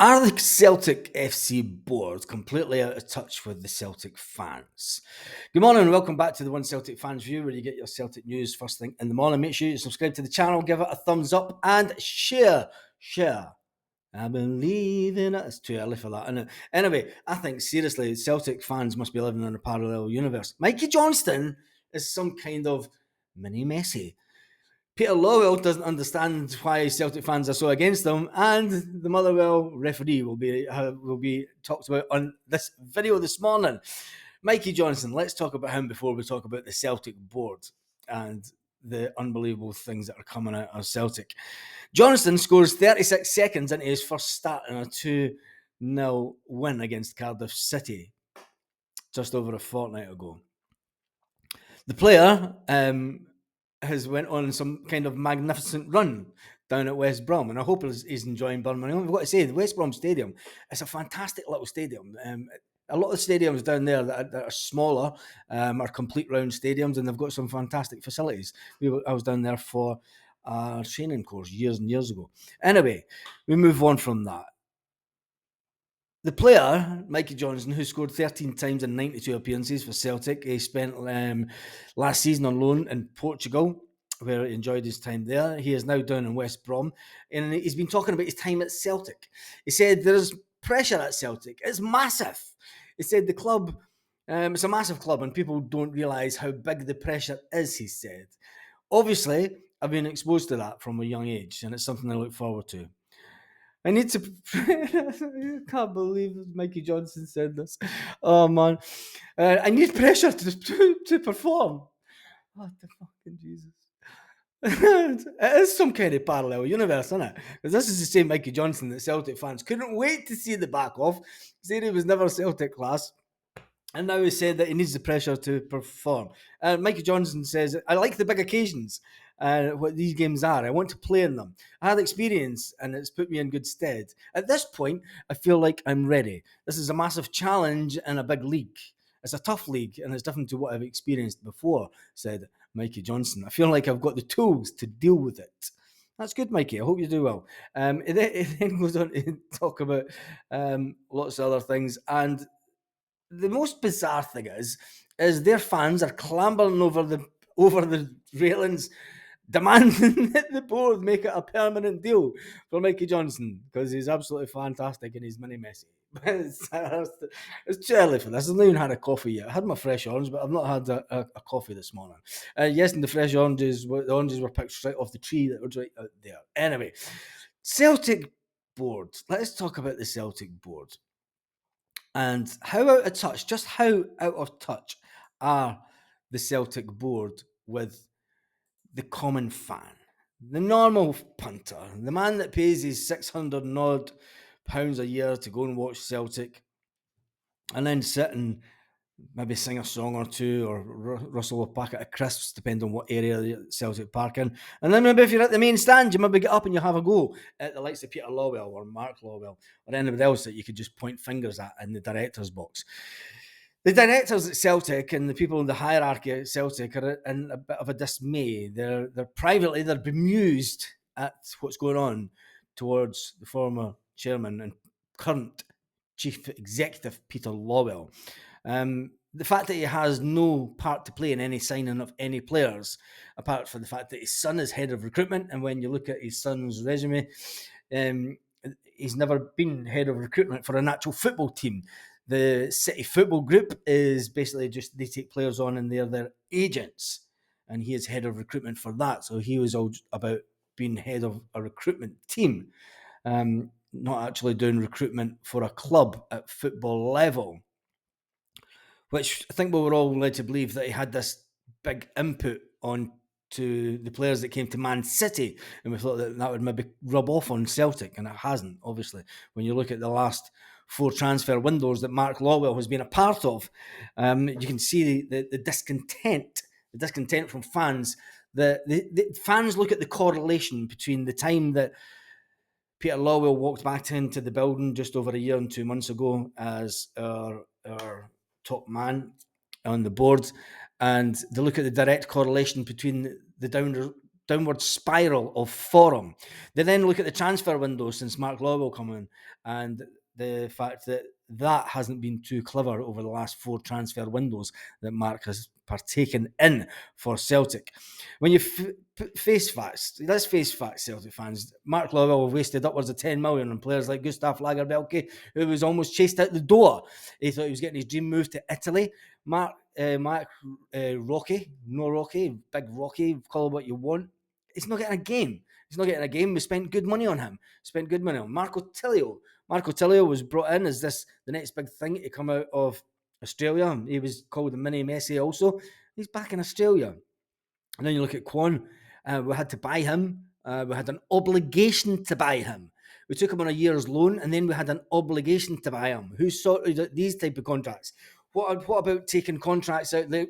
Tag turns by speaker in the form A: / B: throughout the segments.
A: Are the Celtic FC board completely out of touch with the Celtic fans? Good morning and welcome back to the One Celtic Fans View, where you get your Celtic news first thing in the morning. Make sure you subscribe to the channel, give it a thumbs up, and share. Share. I believe in it. It's too early for that, isn't it? Anyway, I think seriously, Celtic fans must be living in a parallel universe. Mikey Johnson is some kind of mini Messi. Peter Lowell doesn't understand why Celtic fans are so against them, and the Motherwell referee will be talked about on this video this morning. Mikey Johnson, let's talk about him before we talk about the Celtic board and the unbelievable things that are coming out of Celtic. Johnson scores 36 seconds into his first start in a 2-0 win against Cardiff City just over a fortnight ago. The player has went on some kind of magnificent run down at West Brom, and I hope he's enjoying Birmingham. I've got to say, the West Brom Stadium is a fantastic little stadium. A lot of stadiums down there that are smaller are complete round stadiums, and they've got some fantastic facilities. I was down there for a training course years and years ago. Anyway, we move on from that. The player, Mikey Johnson, who scored 13 times in 92 appearances for Celtic, he spent last season on loan in Portugal, where he enjoyed his time there. He is now down in West Brom, and he's been talking about his time at Celtic. He said there's pressure at Celtic. It's massive. He said the club, it's a massive club, and people don't realise how big the pressure is, he said. Obviously, I've been exposed to that from a young age, and it's something I look forward to. I need to. I can't believe Mikey Johnson said this. Oh man, I need pressure to perform. What the fucking Jesus! It is some kind of parallel universe, isn't it? Because this is the same Mikey Johnson that Celtic fans couldn't wait to see the back of. Said he was never Celtic class. And now he said that he needs the pressure to perform. Mikey Johnson says, I like the big occasions, what these games are. I want to play in them. I had experience and it's put me in good stead. At this point, I feel like I'm ready. This is a massive challenge in a big league. It's a tough league and it's different to what I've experienced before, said Mikey Johnson. I feel like I've got the tools to deal with it. That's good, Mikey. I hope you do well. It then goes on to talk about lots of other things. And the most bizarre thing is their fans are clambering over the railings, demanding that the board make it a permanent deal for Mikey Johnson because he's absolutely fantastic and he's mini Messi. It's too early for this. I've not even had a coffee yet. I had my fresh orange, but I've not had a coffee this morning. Yes, and the oranges were picked straight off the tree that was right out there. Anyway, Celtic board. Let's talk about the Celtic board. And how out of touch are the Celtic board with the common fan, the normal punter, the man that pays his 600 and odd pounds a year to go and watch Celtic and then sit and maybe sing a song or two or rustle a packet of crisps, depending on what area Celtic Park in. And then maybe if you're at the main stand, you maybe get up and you have a go at the likes of Peter Lawwell or Mark Lawwell or anybody else that you could just point fingers at in the director's box. The directors at Celtic and the people in the hierarchy at Celtic are in a bit of a dismay. They're bemused at what's going on towards the former chairman and current chief executive Peter Lawwell. The fact that he has no part to play in any signing of any players, apart from the fact that his son is head of recruitment, and when you look at his son's resume, he's never been head of recruitment for an actual football team. The City Football Group is basically just they take players on and they're their agents, and he is head of recruitment for that. So he was all about being head of a recruitment team, not actually doing recruitment for a club at football level, which I think we were all led to believe that he had this big input on to the players that came to Man City, and we thought that would maybe rub off on Celtic, and it hasn't, obviously. When you look at the last 4 transfer windows that Mark Lawwell has been a part of, you can see the discontent from fans. The fans look at the correlation between the time that Peter Lawwell walked back into the building just over a year and 2 months ago as our top man on the board, and they look at the direct correlation between the downward spiral of form. They then look at the transfer window since Mark Lawwell come in, and the fact that that hasn't been too clever over the last 4 transfer windows that Mark has partaken in for Celtic. When you face facts, let's face facts, Celtic fans. Mark Lawwell wasted upwards of 10 million on players like Gustav Lagerbielke, who was almost chased out the door. He thought he was getting his dream move to Italy. Mark Rocky, no Rocky, big Rocky, call it what you want. He's not getting a game. He's not getting a game. We spent good money on him. Spent good money on Marco Tilio. Marco Tilio was brought in as the next big thing to come out of Australia. He was called the mini Messi also. He's back in Australia. And then you look at Kwon. We had to buy him. We had an obligation to buy him. We took him on a year's loan, and then we had an obligation to buy him. Who sorted these type of contracts? What about taking contracts out that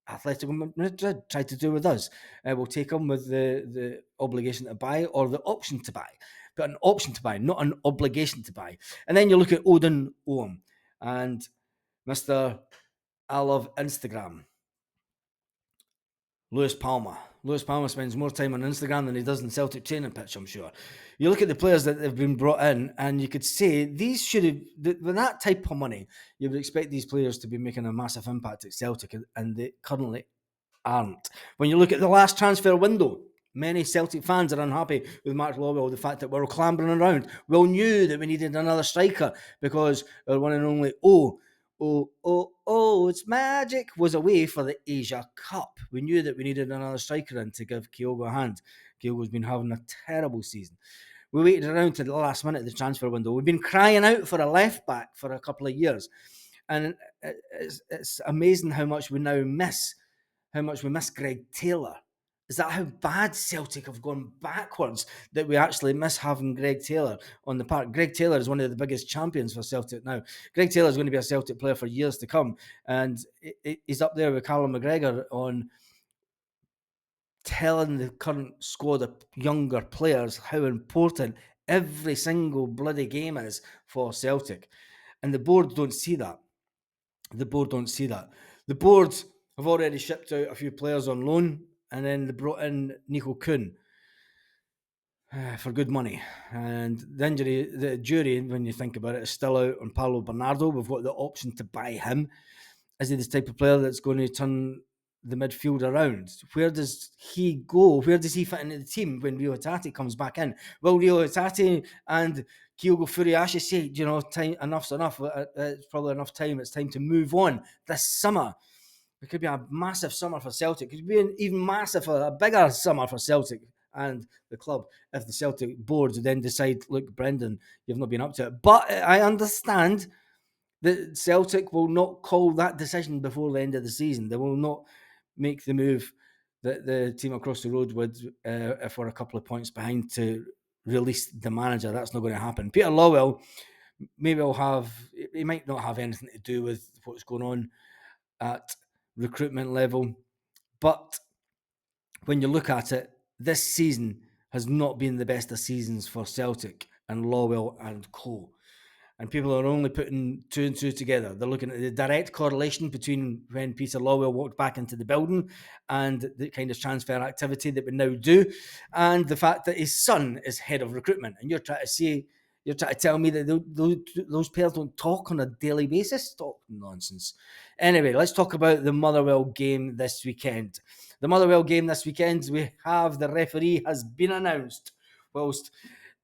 A: Atletico Madrid tried to do with us? We'll take them with the obligation to buy or the option to buy. But an option to buy, not an obligation to buy. And then you look at Odin Oam and Mr. I love Instagram, Lewis Palmer. Lewis Palmer spends more time on Instagram than he does in Celtic training pitch, I'm sure. You look at the players that have been brought in, and you could say these should have, with that type of money, you would expect these players to be making a massive impact at Celtic, and they currently aren't. When you look at the last transfer window, many Celtic fans are unhappy with Mark Lawwell, the fact that we're clambering around. We all knew that we needed another striker because our one and only it's magic was away for the Asia Cup. We knew that we needed another striker in to give Kyogo a hand. Kyogo's been having a terrible season. We waited around to the last minute of the transfer window. We've been crying out for a left back for a couple of years. And it's amazing how much we now miss Greg Taylor. Is that how bad Celtic have gone backwards that we actually miss having Greg Taylor on the park? Greg Taylor is one of the biggest champions for Celtic now. Greg Taylor is going to be a Celtic player for years to come, and he's up there with Callum McGregor on telling the current squad of younger players how important every single bloody game is for Celtic. And the board don't see that. The board have already shipped out a few players on loan, and then they brought in Nico Kuhn for good money. And the jury, when you think about it, is still out on Paulo Bernardo. We've got the option to buy him. Is he this type of player that's going to turn the midfield around? Where does he go? Where does he fit into the team when Rio Hatate comes back in? Will Rio Hatate and Kyogo Furiashi say, enough's enough. It's probably enough time. It's time to move on this summer. It could be a massive summer for Celtic. It could be an even a bigger summer for Celtic and the club if the Celtic board then decide, look, Brendan, you've not been up to it. But I understand that Celtic will not call that decision before the end of the season. They will not make the move that the team across the road would if we're a couple of points behind to release the manager. That's not going to happen. Peter Lawwell he might not have anything to do with what's going on at recruitment level, but when you look at it, this season has not been the best of seasons for Celtic and Lawwell and co. And people are only putting 2 and 2 together. They're looking at the direct correlation between when Peter Lawwell walked back into the building and the kind of transfer activity that we now do, and the fact that his son is head of recruitment. And you're trying to tell me that those players don't talk on a daily basis? Talk nonsense. Anyway, let's talk about the Motherwell game this weekend. The Motherwell game this weekend, we have the referee has been announced, whilst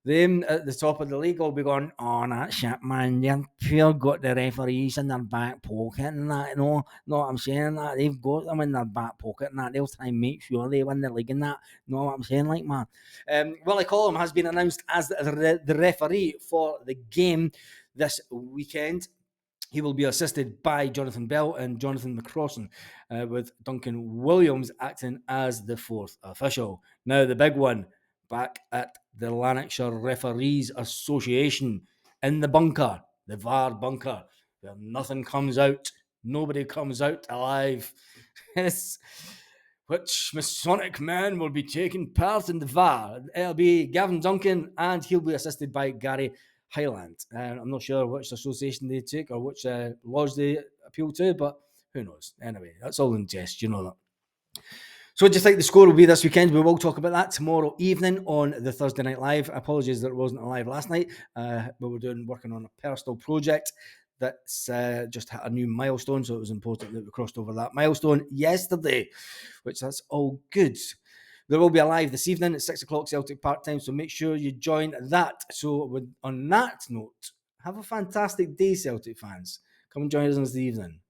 A: them at the top of the league will be going, oh, that shit, man. They've sure got the referees in their back pocket and that, know what I'm saying? That they've got them in their back pocket and that. They'll try and make sure they win the league and that. Know what I'm saying? Like, man. Willie Collum has been announced as the referee for the game this weekend. He will be assisted by Jonathan Bell and Jonathan McCrossan, with Duncan Williams acting as the 4th official. Now, the big one, back at the Lanarkshire Referees Association in the bunker, the VAR bunker, where nothing comes out, nobody comes out alive. Yes. Which Masonic man will be taking part in the VAR? It'll be Gavin Duncan, and he'll be assisted by Gary Highland. I'm not sure which association they take or which laws they appeal to, but who knows? Anyway, that's all in jest, you know that. So what do you think the score will be this weekend? We will talk about that tomorrow evening on the Thursday Night Live. Apologies that it wasn't live last night. We were working on a personal project that's just hit a new milestone, so it was important that we crossed over that milestone yesterday, which that's all good. There will be a live this evening at 6 o'clock Celtic Park time, so make sure you join that. So on that note, have a fantastic day, Celtic fans. Come and join us this evening.